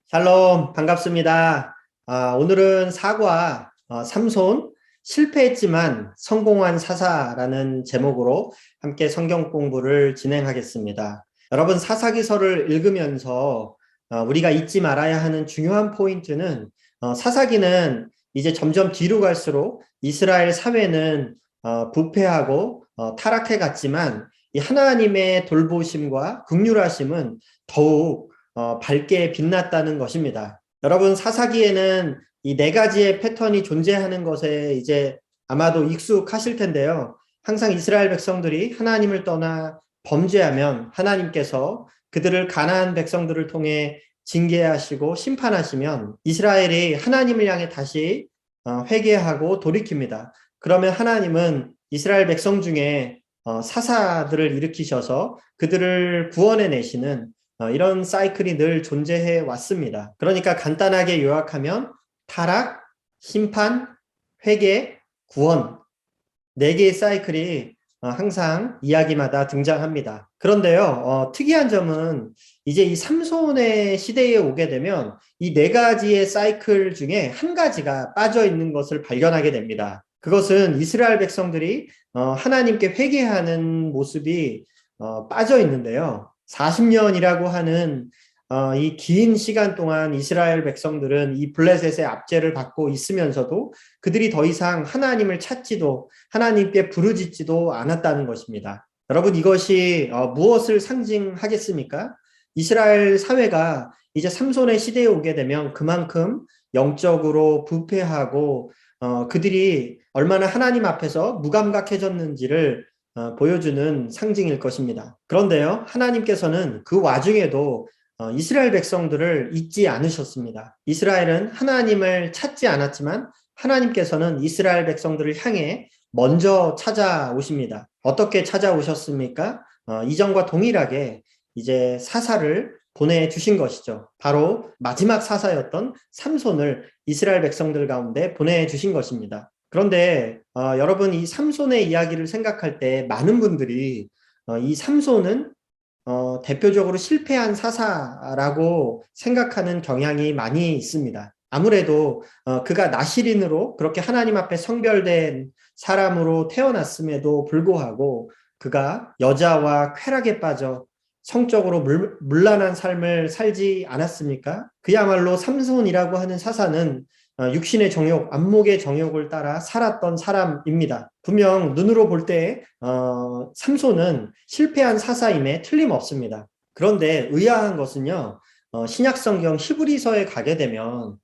샬롬, 반갑습니다. 오늘은 사과, 삼손, 실패했지만 성공한 사사라는 제목으로 함께 성경 공부를 진행하겠습니다. 여러분, 사사기서를 읽으면서 우리가 잊지 말아야 하는 중요한 포인트는 사사기는 이제 점점 뒤로 갈수록 이스라엘 사회는 부패하고 타락해 갔지만 이 하나님의 돌보심과 긍휼하심은 더욱 밝게 빛났다는 것입니다. 여러분, 사사기에는 이 네 가지의 패턴이 존재하는 것에 이제 아마도 익숙하실 텐데요. 항상 이스라엘 백성들이 하나님을 떠나 범죄하면 하나님께서 그들을 가나안 백성들을 통해 징계하시고 심판하시면 이스라엘이 하나님을 향해 다시 회개하고 돌이킵니다. 그러면 하나님은 이스라엘 백성 중에 사사들을 일으키셔서 그들을 구원해 내시는 이런 사이클이 늘 존재해 왔습니다. 그러니까 간단하게 요약하면 타락, 심판, 회개, 구원, 네 개의 사이클이 항상 이야기마다 등장합니다. 그런데요, 특이한 점은 이제 이 삼손의 시대에 오게 되면 이 네 가지의 사이클 중에 한 가지가 빠져 있는 것을 발견하게 됩니다. 그것은 이스라엘 백성들이 하나님께 회개하는 모습이 빠져 있는데요. 40년이라고 하는 이 긴 시간 동안 이스라엘 백성들은 이 블레셋의 압제를 받고 있으면서도 그들이 더 이상 하나님을 찾지도 하나님께 부르짖지도 않았다는 것입니다. 여러분, 이것이 무엇을 상징하겠습니까? 이스라엘 사회가 이제 삼손의 시대에 오게 되면 그만큼 영적으로 부패하고 그들이 얼마나 하나님 앞에서 무감각해졌는지를 보여주는 상징일 것입니다. 그런데요, 하나님께서는 그 와중에도 이스라엘 백성들을 잊지 않으셨습니다. 이스라엘은 하나님을 찾지 않았지만 하나님께서는 이스라엘 백성들을 향해 먼저 찾아오십니다. 어떻게 찾아오셨습니까? 이전과 동일하게 이제 사사를 보내주신 것이죠. 바로 마지막 사사였던 삼손을 이스라엘 백성들 가운데 보내주신 것입니다. 그런데 여러분, 이 삼손의 이야기를 생각할 때 많은 분들이 이 삼손은 대표적으로 실패한 사사라고 생각하는 경향이 많이 있습니다. 아무래도 그가 나실인으로 그렇게 하나님 앞에 성별된 사람으로 태어났음에도 불구하고 그가 여자와 쾌락에 빠져 성적으로 문란한 삶을 살지 않았습니까? 그야말로 삼손이라고 하는 사사는 육신의 정욕, 안목의 정욕을 따라 살았던 사람입니다. 분명 눈으로 볼 때 삼손은 실패한 사사임에 틀림없습니다. 그런데 의아한 것은요, 신약성경 히브리서에 가게 되면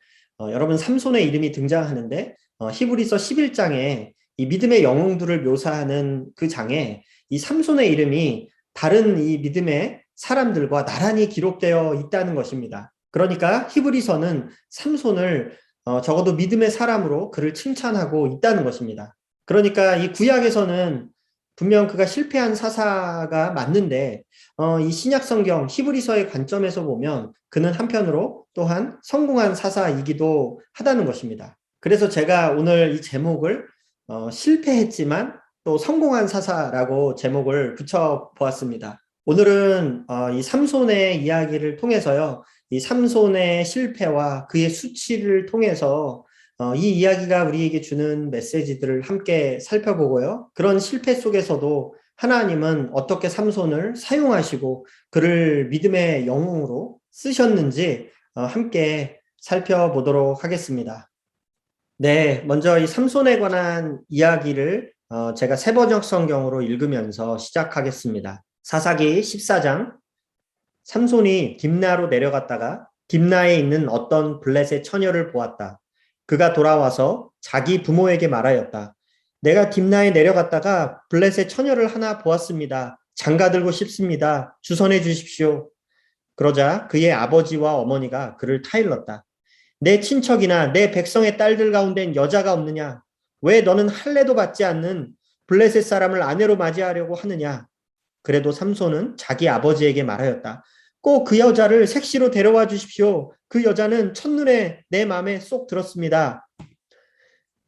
여러분, 삼손의 이름이 등장하는데 히브리서 11장에 이 믿음의 영웅들을 묘사하는 그 장에 이 삼손의 이름이 다른 이 믿음의 사람들과 나란히 기록되어 있다는 것입니다. 그러니까 히브리서는 삼손을 적어도 믿음의 사람으로 그를 칭찬하고 있다는 것입니다. 그러니까 이 구약에서는 분명 그가 실패한 사사가 맞는데 이 신약성경 히브리서의 관점에서 보면 그는 한편으로 또한 성공한 사사이기도 하다는 것입니다. 그래서 제가 오늘 이 제목을 실패했지만 또 성공한 사사라고 제목을 붙여보았습니다. 오늘은 이 삼손의 이야기를 통해서요, 이 삼손의 실패와 그의 수치를 통해서 이 이야기가 우리에게 주는 메시지들을 함께 살펴보고요. 그런 실패 속에서도 하나님은 어떻게 삼손을 사용하시고 그를 믿음의 영웅으로 쓰셨는지 함께 살펴보도록 하겠습니다. 네, 먼저 이 삼손에 관한 이야기를 제가 세번역 성경으로 읽으면서 시작하겠습니다. 사사기 14장. 삼손이 딥나로 내려갔다가 딥나에 있는 어떤 블레셋 처녀를 보았다. 그가 돌아와서 자기 부모에게 말하였다. 내가 딥나에 내려갔다가 블레셋 처녀를 하나 보았습니다. 장가들고 싶습니다. 주선해 주십시오. 그러자 그의 아버지와 어머니가 그를 타일렀다. 내 친척이나 내 백성의 딸들 가운데는 여자가 없느냐? 왜 너는 할례도 받지 않는 블레셋 사람을 아내로 맞이하려고 하느냐? 그래도 삼손은 자기 아버지에게 말하였다. 꼭 그 여자를 색시로 데려와 주십시오. 그 여자는 첫눈에 내 마음에 쏙 들었습니다.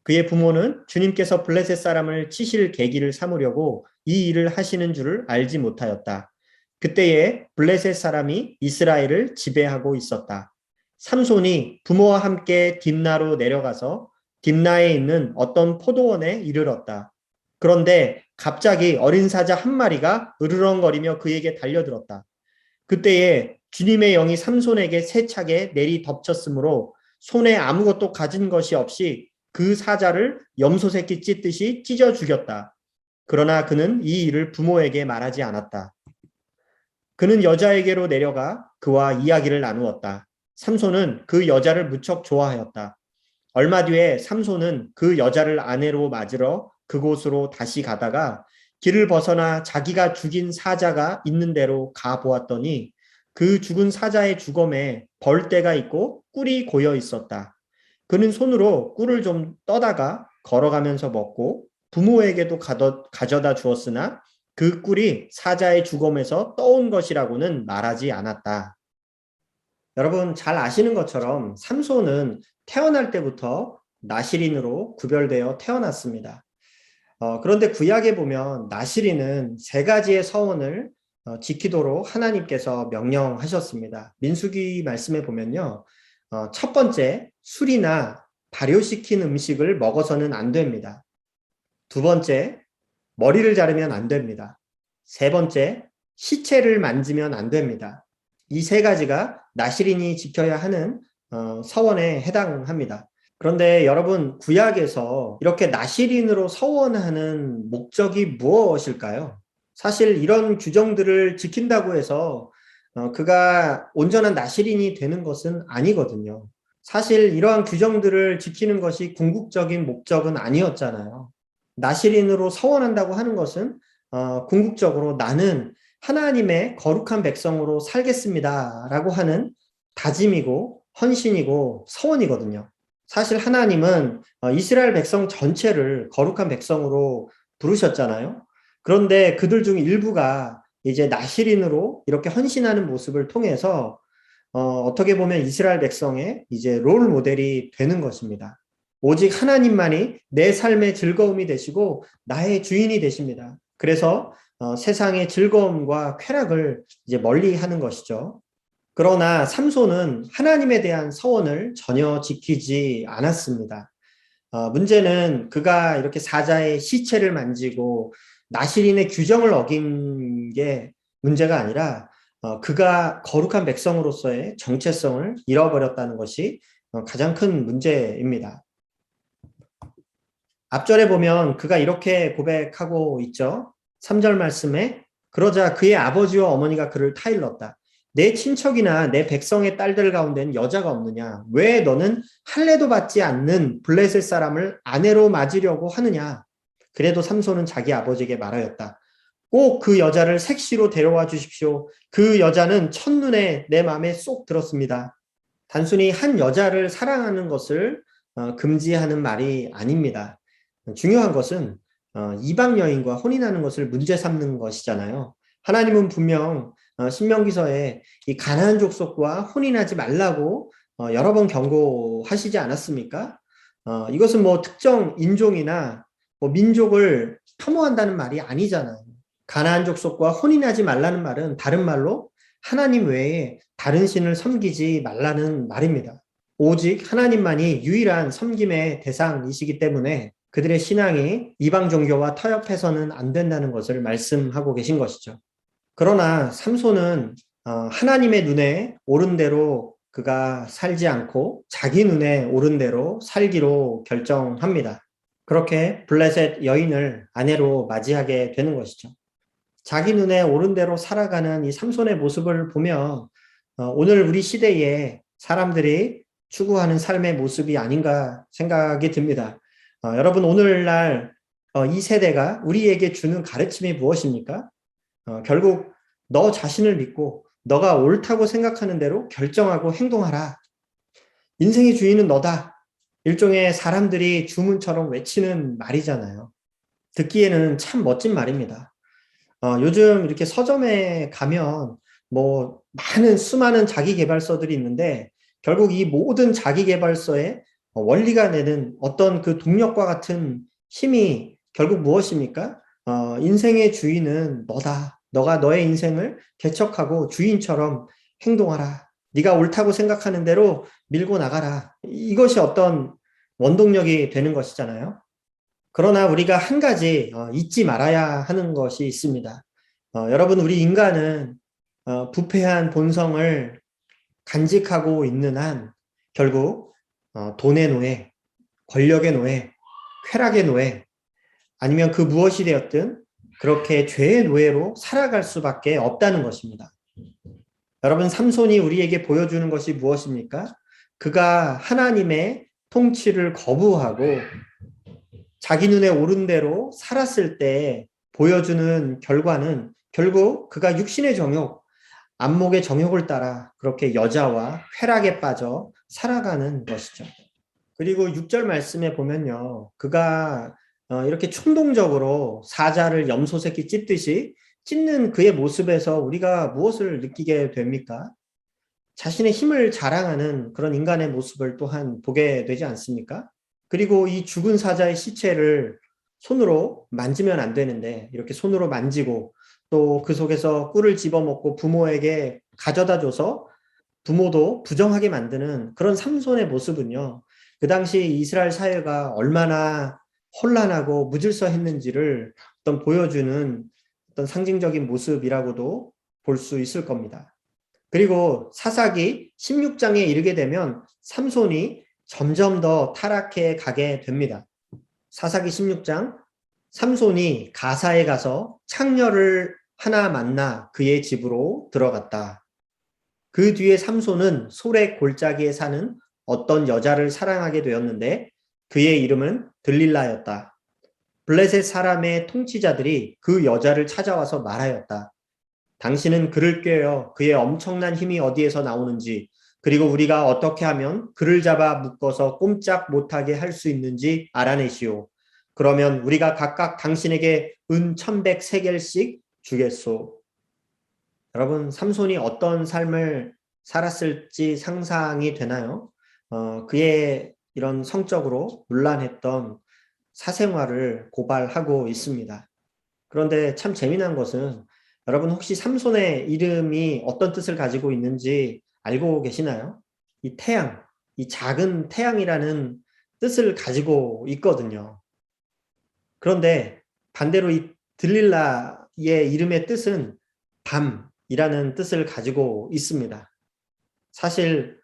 그의 부모는 주님께서 블레셋 사람을 치실 계기를 삼으려고 이 일을 하시는 줄을 알지 못하였다. 그때에 블레셋 사람이 이스라엘을 지배하고 있었다. 삼손이 부모와 함께 딥나로 내려가서 딥나에 있는 어떤 포도원에 이르렀다. 그런데 갑자기 어린 사자 한 마리가 으르렁거리며 그에게 달려들었다. 그때에 주님의 영이 삼손에게 세차게 내리 덮쳤으므로 손에 아무것도 가진 것이 없이 그 사자를 염소 새끼 찢듯이 찢어 죽였다. 그러나 그는 이 일을 부모에게 말하지 않았다. 그는 여자에게로 내려가 그와 이야기를 나누었다. 삼손은 그 여자를 무척 좋아하였다. 얼마 뒤에 삼손은 그 여자를 아내로 맞으러 그곳으로 다시 가다가 길을 벗어나 자기가 죽인 사자가 있는 데로 가 보았더니 그 죽은 사자의 주검에 벌떼가 있고 꿀이 고여 있었다. 그는 손으로 꿀을 좀 떠다가 걸어가면서 먹고 부모에게도 가져다 주었으나 그 꿀이 사자의 주검에서 떠온 것이라고는 말하지 않았다. 여러분 잘 아시는 것처럼 삼손은 태어날 때부터 나실인으로 구별되어 태어났습니다. 그런데 구약에 보면 나실인은 세 가지의 서원을 지키도록 하나님께서 명령하셨습니다. 민수기 말씀에 보면요. 첫 번째, 술이나 발효시킨 음식을 먹어서는 안 됩니다. 두 번째, 머리를 자르면 안 됩니다. 세 번째, 시체를 만지면 안 됩니다. 이 세 가지가 나실인이 지켜야 하는 서원에 해당합니다. 그런데 여러분 구약에서 이렇게 나실인으로 서원하는 목적이 무엇일까요? 사실 이런 규정들을 지킨다고 해서 그가 온전한 나실인이 되는 것은 아니거든요. 사실 이러한 규정들을 지키는 것이 궁극적인 목적은 아니었잖아요. 나실인으로 서원한다고 하는 것은 궁극적으로 나는 하나님의 거룩한 백성으로 살겠습니다 라고 하는 다짐이고 헌신이고 서원이거든요. 사실 하나님은 이스라엘 백성 전체를 거룩한 백성으로 부르셨잖아요. 그런데 그들 중 일부가 이제 나실인으로 이렇게 헌신하는 모습을 통해서 어떻게 보면 이스라엘 백성의 이제 롤 모델이 되는 것입니다. 오직 하나님만이 내 삶의 즐거움이 되시고 나의 주인이 되십니다. 그래서 세상의 즐거움과 쾌락을 이제 멀리하는 것이죠. 그러나 삼손은 하나님에 대한 서원을 전혀 지키지 않았습니다. 문제는 그가 이렇게 사자의 시체를 만지고 나실인의 규정을 어긴 게 문제가 아니라 그가 거룩한 백성으로서의 정체성을 잃어버렸다는 것이 가장 큰 문제입니다. 앞절에 보면 그가 이렇게 고백하고 있죠. 3절 말씀에 그러자 그의 아버지와 어머니가 그를 타일렀다. 내 친척이나 내 백성의 딸들 가운데는 여자가 없느냐? 왜 너는 할례도 받지 않는 블레셋 사람을 아내로 맞으려고 하느냐? 그래도 삼손은 자기 아버지에게 말하였다. 꼭 그 여자를 색시로 데려와 주십시오. 그 여자는 첫눈에 내 마음에 쏙 들었습니다. 단순히 한 여자를 사랑하는 것을 금지하는 말이 아닙니다. 중요한 것은 이방 여인과 혼인하는 것을 문제 삼는 것이잖아요. 하나님은 분명 신명기서에 이 가나안 족속과 혼인하지 말라고 여러 번 경고하시지 않았습니까? 이것은 뭐 특정 인종이나 뭐 민족을 혐오한다는 말이 아니잖아요. 가나안 족속과 혼인하지 말라는 말은 다른 말로 하나님 외에 다른 신을 섬기지 말라는 말입니다. 오직 하나님만이 유일한 섬김의 대상이시기 때문에 그들의 신앙이 이방 종교와 타협해서는 안 된다는 것을 말씀하고 계신 것이죠. 그러나 삼손은 하나님의 눈에 옳은 대로 그가 살지 않고 자기 눈에 옳은 대로 살기로 결정합니다. 그렇게 블레셋 여인을 아내로 맞이하게 되는 것이죠. 자기 눈에 옳은 대로 살아가는 이 삼손의 모습을 보면 오늘 우리 시대에 사람들이 추구하는 삶의 모습이 아닌가 생각이 듭니다. 여러분 오늘날 이 세대가 우리에게 주는 가르침이 무엇입니까? 결국 너 자신을 믿고 너가 옳다고 생각하는 대로 결정하고 행동하라. 인생의 주인은 너다. 일종의 사람들이 주문처럼 외치는 말이잖아요. 듣기에는 참 멋진 말입니다. 요즘 이렇게 서점에 가면 뭐 수많은 자기계발서들이 있는데 결국 이 모든 자기계발서의 원리가 내는 어떤 그 동력과 같은 힘이 결국 무엇입니까? 인생의 주인은 너다. 너가 너의 인생을 개척하고 주인처럼 행동하라. 네가 옳다고 생각하는 대로 밀고 나가라. 이것이 어떤 원동력이 되는 것이잖아요. 그러나 우리가 한 가지 잊지 말아야 하는 것이 있습니다. 여러분, 우리 인간은 부패한 본성을 간직하고 있는 한 결국 돈의 노예, 권력의 노예, 쾌락의 노예, 아니면 그 무엇이 되었든 그렇게 죄의 노예로 살아갈 수밖에 없다는 것입니다. 여러분, 삼손이 우리에게 보여주는 것이 무엇입니까? 그가 하나님의 통치를 거부하고 자기 눈에 오른 대로 살았을 때 보여주는 결과는 결국 그가 육신의 정욕, 안목의 정욕을 따라 그렇게 여자와 쾌락에 빠져 살아가는 것이죠. 그리고 6절 말씀에 보면요. 그가 이렇게 충동적으로 사자를 염소 새끼 찢듯이 찢는 그의 모습에서 우리가 무엇을 느끼게 됩니까? 자신의 힘을 자랑하는 그런 인간의 모습을 또한 보게 되지 않습니까? 그리고 이 죽은 사자의 시체를 손으로 만지면 안 되는데 이렇게 손으로 만지고 또 그 속에서 꿀을 집어먹고 부모에게 가져다 줘서 부모도 부정하게 만드는 그런 삼손의 모습은요. 그 당시 이스라엘 사회가 얼마나 혼란하고 무질서했는지를 어떤 보여주는 어떤 상징적인 모습이라고도 볼 수 있을 겁니다. 그리고 사사기 16장에 이르게 되면 삼손이 점점 더 타락해 가게 됩니다. 사사기 16장 삼손이 가사에 가서 창녀를 하나 만나 그의 집으로 들어갔다. 그 뒤에 삼손은 소래 골짜기에 사는 어떤 여자를 사랑하게 되었는데 그의 이름은 들릴라였다. 블레셋 사람의 통치자들이 그 여자를 찾아와서 말하였다. 당신은 그를 꿰어 그의 엄청난 힘이 어디에서 나오는지 그리고 우리가 어떻게 하면 그를 잡아 묶어서 꼼짝 못하게 할 수 있는지 알아내시오. 그러면 우리가 각각 당신에게 은 1100세겔씩 주겠소. 여러분, 삼손이 어떤 삶을 살았을지 상상이 되나요? 그의 이런 성적으로 문란했던 사생활을 고발하고 있습니다. 그런데 참 재미난 것은 여러분 혹시 삼손의 이름이 어떤 뜻을 가지고 있는지 알고 계시나요? 이 태양, 이 작은 태양이라는 뜻을 가지고 있거든요. 그런데 반대로 이 들릴라의 이름의 뜻은 밤이라는 뜻을 가지고 있습니다. 사실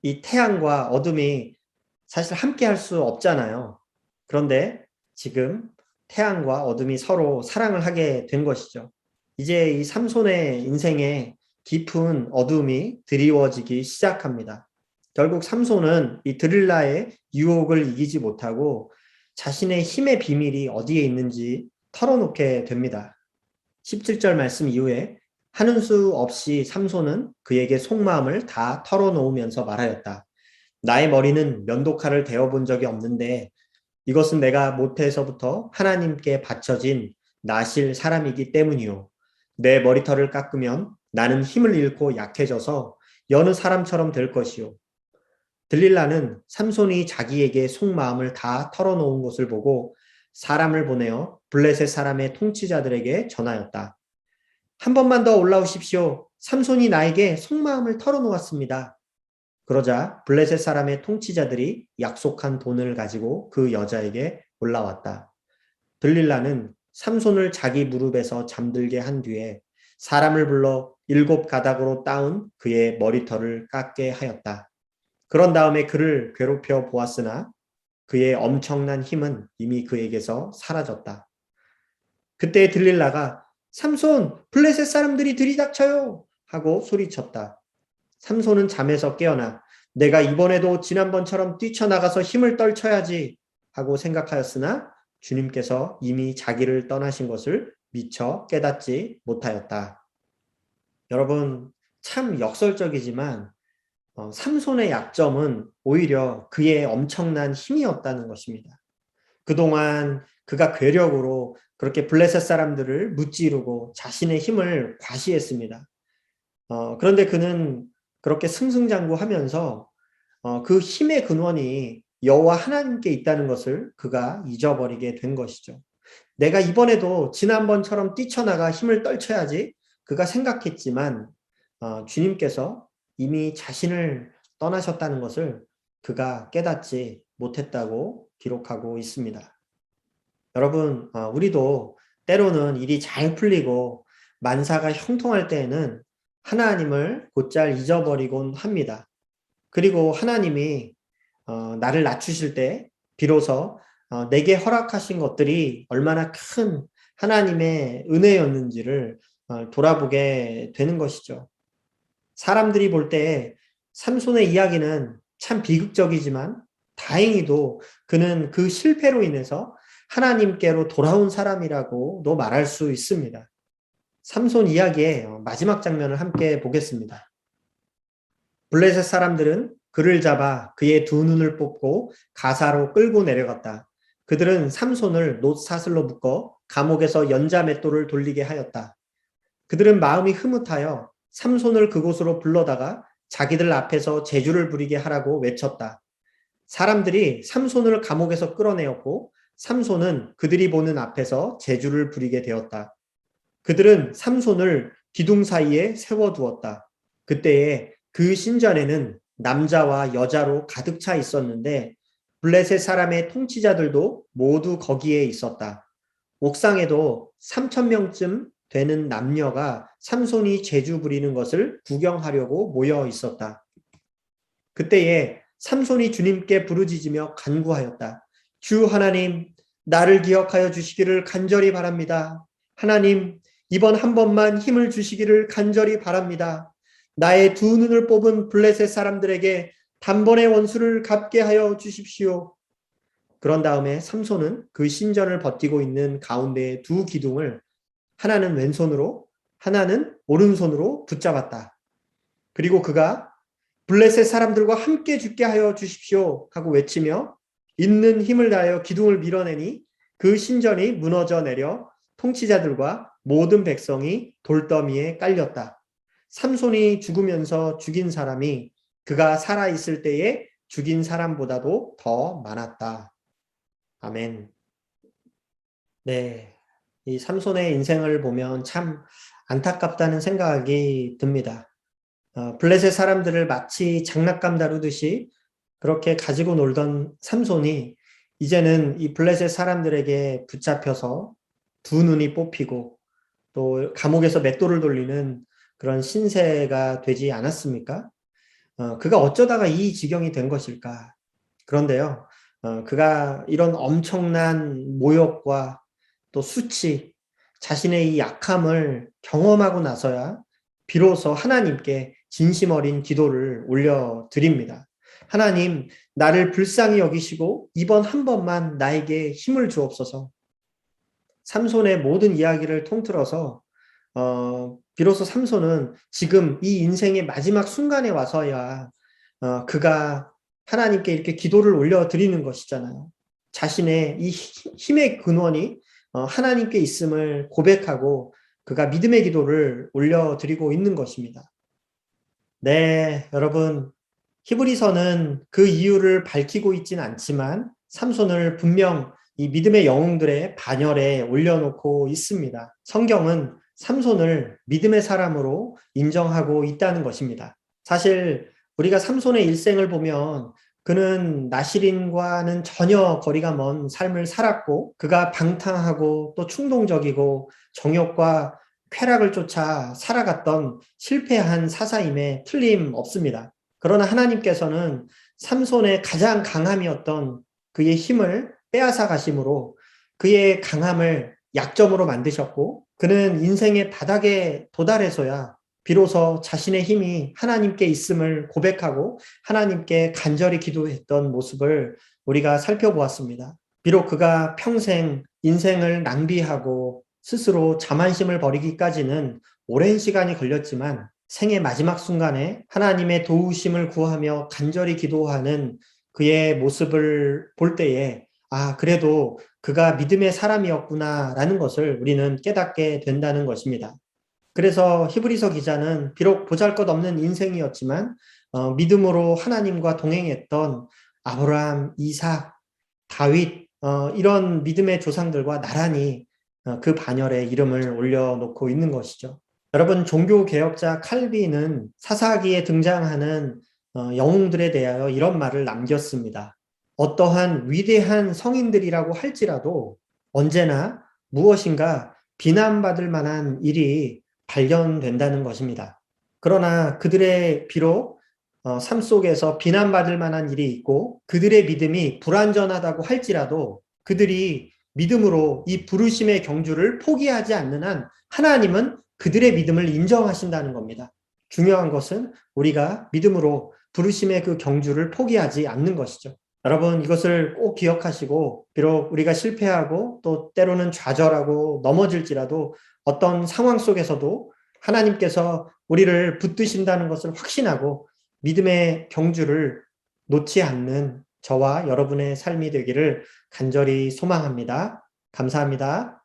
이 태양과 어둠이 사실 함께 할 수 없잖아요. 그런데 지금 태양과 어둠이 서로 사랑을 하게 된 것이죠. 이제 이 삼손의 인생에 깊은 어둠이 드리워지기 시작합니다. 결국 삼손은 이 드릴라의 유혹을 이기지 못하고 자신의 힘의 비밀이 어디에 있는지 털어놓게 됩니다. 17절 말씀 이후에 하는 수 없이 삼손은 그에게 속마음을 다 털어놓으면서 말하였다. 나의 머리는 면도칼을 대어본 적이 없는데 이것은 내가 모태에서부터 하나님께 바쳐진 나실 사람이기 때문이요. 내 머리털을 깎으면 나는 힘을 잃고 약해져서 여느 사람처럼 될 것이요. 들릴라는 삼손이 자기에게 속마음을 다 털어놓은 것을 보고 사람을 보내어 블레셋 사람의 통치자들에게 전하였다. 한 번만 더 올라오십시오. 삼손이 나에게 속마음을 털어놓았습니다. 그러자 블레셋 사람의 통치자들이 약속한 돈을 가지고 그 여자에게 올라왔다. 들릴라는 삼손을 자기 무릎에서 잠들게 한 뒤에 사람을 불러 7가닥으로 따운 그의 머리털을 깎게 하였다. 그런 다음에 그를 괴롭혀 보았으나 그의 엄청난 힘은 이미 그에게서 사라졌다. 그때 들릴라가 삼손, 블레셋 사람들이 들이닥쳐요! 하고 소리쳤다. 삼손은 잠에서 깨어나 내가 이번에도 지난번처럼 뛰쳐나가서 힘을 떨쳐야지 하고 생각하였으나 주님께서 이미 자기를 떠나신 것을 미처 깨닫지 못하였다. 여러분, 참 역설적이지만 삼손의 약점은 오히려 그의 엄청난 힘이었다는 것입니다. 그동안 그가 괴력으로 그렇게 블레셋 사람들을 무찌르고 자신의 힘을 과시했습니다. 그런데 그는 그렇게 승승장구하면서 그 힘의 근원이 여호와 하나님께 있다는 것을 그가 잊어버리게 된 것이죠. 내가 이번에도 지난번처럼 뛰쳐나가 힘을 떨쳐야지 그가 생각했지만 주님께서 이미 자신을 떠나셨다는 것을 그가 깨닫지 못했다고 기록하고 있습니다. 여러분, 우리도 때로는 일이 잘 풀리고 만사가 형통할 때에는 하나님을 곧잘 잊어버리곤 합니다. 그리고 하나님이 나를 낮추실 때 비로소 내게 허락하신 것들이 얼마나 큰 하나님의 은혜였는지를 돌아보게 되는 것이죠. 사람들이 볼 때 삼손의 이야기는 참 비극적이지만 다행히도 그는 그 실패로 인해서 하나님께로 돌아온 사람이라고도 말할 수 있습니다. 삼손 이야기의 마지막 장면을 함께 보겠습니다. 블레셋 사람들은 그를 잡아 그의 두 눈을 뽑고 가사로 끌고 내려갔다. 그들은 삼손을 놋사슬로 묶어 감옥에서 연자맷돌을 돌리게 하였다. 그들은 마음이 흐뭇하여 삼손을 그곳으로 불러다가 자기들 앞에서 제주를 부리게 하라고 외쳤다. 사람들이 삼손을 감옥에서 끌어내었고 삼손은 그들이 보는 앞에서 제주를 부리게 되었다. 그들은 삼손을 기둥 사이에 세워두었다. 그때에 그 신전에는 남자와 여자로 가득 차 있었는데 블레셋 사람의 통치자들도 모두 거기에 있었다. 옥상에도 3,000명쯤 되는 남녀가 삼손이 제주 부리는 것을 구경하려고 모여 있었다. 그때에 삼손이 주님께 부르짖으며 간구하였다. 주 하나님, 나를 기억하여 주시기를 간절히 바랍니다. 하나님, 이번 한 번만 힘을 주시기를 간절히 바랍니다. 나의 두 눈을 뽑은 블레셋 사람들에게 단번에 원수를 갚게 하여 주십시오. 그런 다음에 삼손은 그 신전을 버티고 있는 가운데의 두 기둥을 하나는 왼손으로 하나는 오른손으로 붙잡았다. 그리고 그가 블레셋 사람들과 함께 죽게 하여 주십시오 하고 외치며 있는 힘을 다하여 기둥을 밀어내니 그 신전이 무너져 내려 통치자들과 모든 백성이 돌더미에 깔렸다. 삼손이 죽으면서 죽인 사람이 그가 살아있을 때에 죽인 사람보다도 더 많았다. 아멘. 네, 이 삼손의 인생을 보면 참 안타깝다는 생각이 듭니다. 블레셋 사람들을 마치 장난감 다루듯이 그렇게 가지고 놀던 삼손이 이제는 이 블레셋 사람들에게 붙잡혀서 두 눈이 뽑히고 또 감옥에서 맷돌을 돌리는 그런 신세가 되지 않았습니까? 그가 어쩌다가 이 지경이 된 것일까? 그런데요, 그가 이런 엄청난 모욕과 또 수치, 자신의 이 약함을 경험하고 나서야 비로소 하나님께 진심 어린 기도를 올려드립니다. 하나님, 나를 불쌍히 여기시고 이번 한 번만 나에게 힘을 주옵소서. 삼손의 모든 이야기를 통틀어서 비로소 삼손은 지금 이 인생의 마지막 순간에 와서야 그가 하나님께 이렇게 기도를 올려드리는 것이잖아요. 자신의 이 힘의 근원이 하나님께 있음을 고백하고 그가 믿음의 기도를 올려드리고 있는 것입니다. 네, 여러분, 히브리서는 그 이유를 밝히고 있진 않지만 삼손을 분명 이 믿음의 영웅들의 반열에 올려놓고 있습니다. 성경은 삼손을 믿음의 사람으로 인정하고 있다는 것입니다. 사실 우리가 삼손의 일생을 보면 그는 나시린과는 전혀 거리가 먼 삶을 살았고 그가 방탕하고 또 충동적이고 정욕과 쾌락을 쫓아 살아갔던 실패한 사사임에 틀림없습니다. 그러나 하나님께서는 삼손의 가장 강함이었던 그의 힘을 빼앗아 가심으로 그의 강함을 약점으로 만드셨고 그는 인생의 바닥에 도달해서야 비로소 자신의 힘이 하나님께 있음을 고백하고 하나님께 간절히 기도했던 모습을 우리가 살펴보았습니다. 비록 그가 평생 인생을 낭비하고 스스로 자만심을 버리기까지는 오랜 시간이 걸렸지만 생의 마지막 순간에 하나님의 도우심을 구하며 간절히 기도하는 그의 모습을 볼 때에 그래도 그가 믿음의 사람이었구나라는 것을 우리는 깨닫게 된다는 것입니다. 그래서 히브리서 기자는 비록 보잘것없는 인생이었지만 믿음으로 하나님과 동행했던 아브라함, 이삭, 다윗 이런 믿음의 조상들과 나란히 그 반열에 이름을 올려놓고 있는 것이죠. 여러분, 종교개혁자 칼빈은 사사기에 등장하는 영웅들에 대하여 이런 말을 남겼습니다. 어떠한 위대한 성인들이라고 할지라도 언제나 무엇인가 비난받을 만한 일이 발견된다는 것입니다. 그러나 그들의 비록 삶 속에서 비난받을 만한 일이 있고 그들의 믿음이 불완전하다고 할지라도 그들이 믿음으로 이 부르심의 경주를 포기하지 않는 한 하나님은 그들의 믿음을 인정하신다는 겁니다. 중요한 것은 우리가 믿음으로 부르심의 그 경주를 포기하지 않는 것이죠. 여러분, 이것을 꼭 기억하시고 비록 우리가 실패하고 또 때로는 좌절하고 넘어질지라도 어떤 상황 속에서도 하나님께서 우리를 붙드신다는 것을 확신하고 믿음의 경주를 놓지 않는 저와 여러분의 삶이 되기를 간절히 소망합니다. 감사합니다.